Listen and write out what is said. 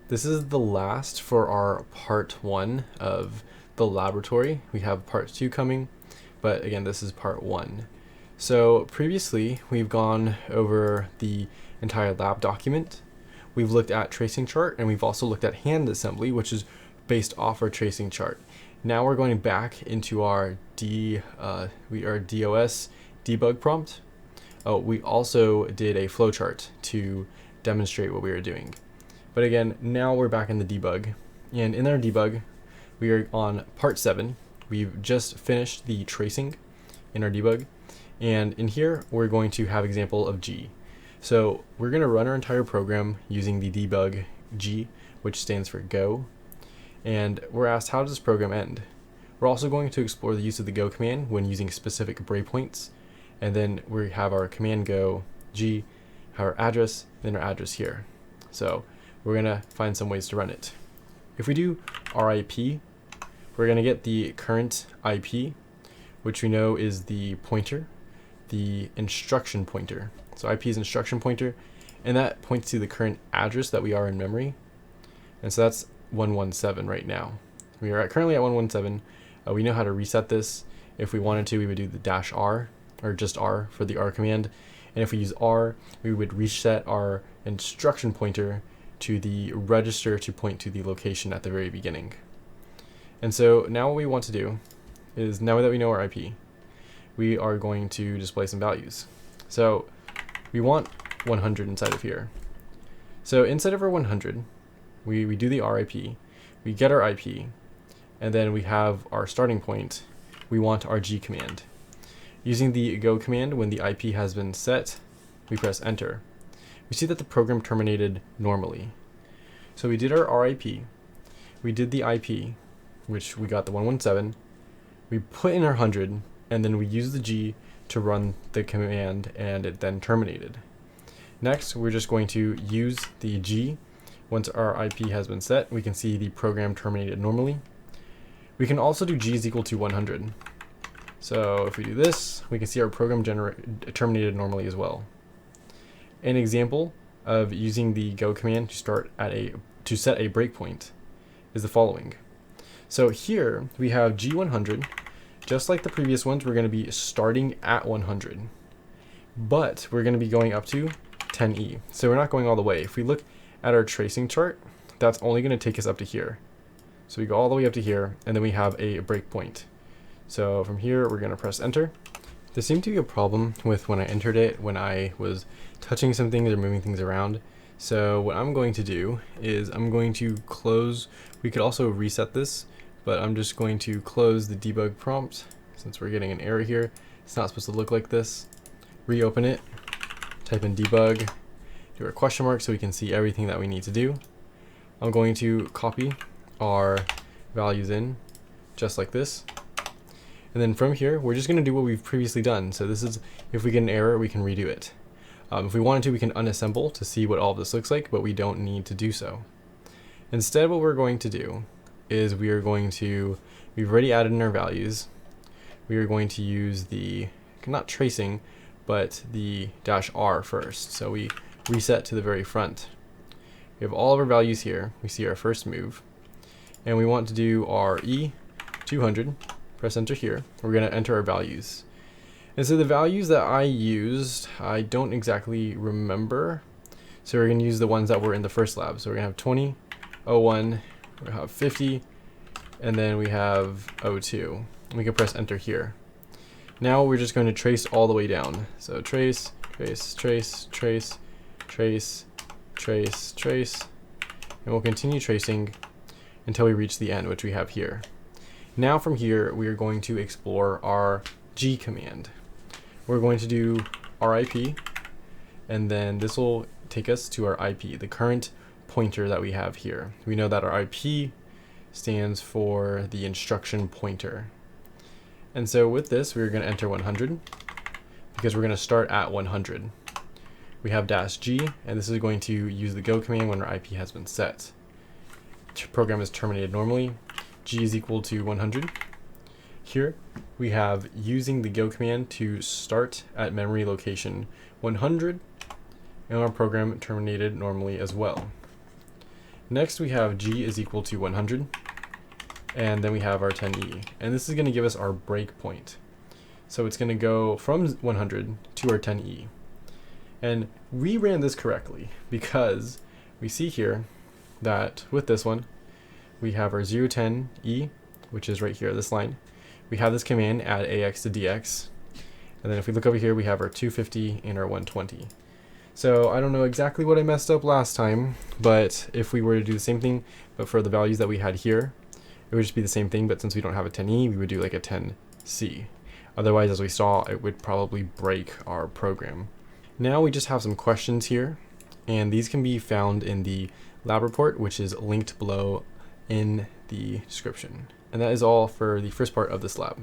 This is the last for our part 1 of the laboratory. We have part 2 coming, but again, this is part 1. So previously, we've gone over the entire lab document. We've looked at tracing chart, and we've also looked at hand assembly, which is based off our tracing chart. Now we're going back into our DOS debug prompt. Oh, we also did a flowchart to demonstrate what we were doing. But again, now we're back in the debug. And in our debug, we are on part 7. We've just finished the tracing in our debug. And in here, we're going to have example of G. So we're going to run our entire program using the debug G, which stands for go. And we're asked, how does this program end? We're also going to explore the use of the go command when using specific breakpoints. And then we have our command go G, our address, then our address here. So we're going to find some ways to run it. If we do RIP, we're going to get the current IP, which we know is the pointer, the instruction pointer. So IP is instruction pointer, and that points to the current address that we are in memory. And so that's 117 right now. We are currently at 117. We know how to reset this. If we wanted to, we would do the -R, or just R for the R command. And if we use R, we would reset our instruction pointer to the register to point to the location at the very beginning. And so now what we want to do is, now that we know our IP, we are going to display some values. So we want 100 inside of here. So inside of our 100, we do the RIP, we get our IP, and then we have our starting point. We want our G command. Using the go command, when the IP has been set, we press enter. We see that the program terminated normally. So we did our RIP, we did the IP, which we got the 117, we put in our 100, and then we use the G to run the command, and it then terminated. Next, we're just going to use the G. Once our IP has been set, we can see the program terminated normally. We can also do G is equal to 100. So if we do this, we can see our program terminated normally as well. An example of using the go command to set a breakpoint is the following. So here we have G100. Just like the previous ones, we're going to be starting at 100, but we're going to be going up to 10E. So we're not going all the way. If we look at our tracing chart, that's only going to take us up to here. So we go all the way up to here, and then we have a breakpoint. So from here, we're going to press enter. There seemed to be a problem with when I entered it, when I was touching some things or moving things around. So what I'm going to do is I'm going to close. We could also reset this, but I'm just going to close the debug prompt since we're getting an error here. It's not supposed to look like this. Reopen it, type in debug, do a question mark so we can see everything that we need to do. I'm going to copy our values in just like this. And then from here, we're just going to do what we've previously done. So this is, if we get an error, we can redo it. If we wanted to, we can unassemble to see what all of this looks like, but we don't need to do so. Instead, what we're going to do is we've already added in our values. We are going to use the, not tracing, but the -R first. So we reset to the very front. We have all of our values here. We see our first move. And we want to do our E200. Press enter here. We're going to enter our values. And so the values that I used, I don't exactly remember. So we're going to use the ones that were in the first lab. So we're going to have 20, 01, we have 50, and then we have 02. We can press enter here. Now we're just going to trace all the way down. So trace, trace, trace, trace, trace, trace, trace, and we'll continue tracing until we reach the end, which we have here. Now from here, we are going to explore our G command. We're going to do RIP, and then this will take us to our IP, the current pointer that we have here. We know that our IP stands for the instruction pointer. And so with this, we're going to enter 100 because we're going to start at 100. We have -G, and this is going to use the go command when our IP has been set. Program is terminated normally. G is equal to 100. Here we have using the go command to start at memory location 100, and our program terminated normally as well. Next we have G is equal to 100, and then we have our 10E, and this is going to give us our breakpoint. So it's going to go from 100 to our 10E. And we ran this correctly because we see here that with this one, we have our 010E, which is right here, this line. We have this command, add AX to DX. And then if we look over here, we have our 250 and our 120. So I don't know exactly what I messed up last time, but if we were to do the same thing, but for the values that we had here, it would just be the same thing, but since we don't have a 10E, we would do like a 10C. Otherwise, as we saw, it would probably break our program. Now we just have some questions here, and these can be found in the lab report, which is linked below in the description. And that is all for the first part of this lab.